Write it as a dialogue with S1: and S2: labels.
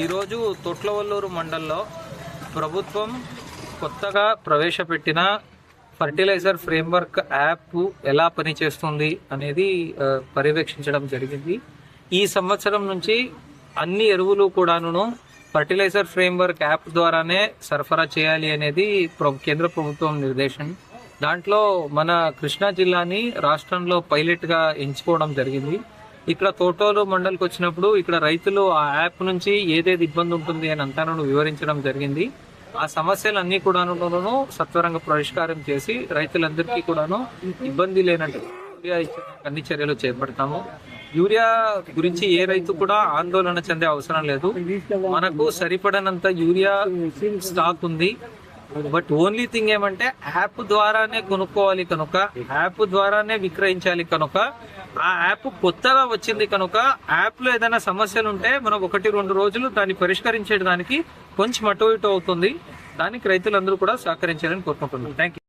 S1: ఈరోజు తొట్లవల్లూరు మండలంలో ప్రభుత్వం కొత్తగా ప్రవేశపెట్టిన ఫర్టిలైజర్ ఫ్రేమ్వర్క్ యాప్ ఎలా పనిచేస్తుంది అనేది పర్యవేక్షించడం జరిగింది. ఈ సంవత్సరం నుంచి అన్ని ఎరువులు కూడాను ఫర్టిలైజర్ ఫ్రేమ్వర్క్ యాప్ ద్వారానే సరఫరా చేయాలి అనేది కేంద్ర ప్రభుత్వం నిర్దేశం. దాంట్లో మన కృష్ణా జిల్లాని రాష్ట్రంలో పైలట్గా ఎంచుకోవడం జరిగింది. ఇక్కడ తోటోలు మండలికి వచ్చినప్పుడు ఇక్కడ రైతులు ఆ యాప్ నుంచి ఏదేది ఇబ్బంది ఉంటుంది అని అంతా వివరించడం జరిగింది. ఆ సమస్యలన్నీ కూడాను సత్వరంగా పరిష్కారం చేసి రైతులందరికీ కూడాను ఇబ్బంది లేనట్టు యూరియా ఇచ్చడానికి అన్ని చర్యలు చేపడతాము. యూరియా గురించి ఏ రైతు కూడా ఆందోళన చెందే అవసరం లేదు. మనకు సరిపడనంత యూరియా స్టాక్ ఉంది. బట్ ఓన్లీ థింగ్ ఏమంటే యాప్ ద్వారానే కొనుక్కోవాలి కనుక, యాప్ ద్వారానే విక్రయించాలి కనుక, ఆ యాప్ కొత్తగా వచ్చింది కనుక యాప్ లో ఏదైనా సమస్యలు ఉంటే మనం 1-2 రోజులు దాన్ని పరిష్కరించేదానికి కొంచెం అటు ఇటు అవుతుంది. దానికి రైతులందరూ కూడా సహకరించాలని కోరుకుంటున్నాం. Thank you.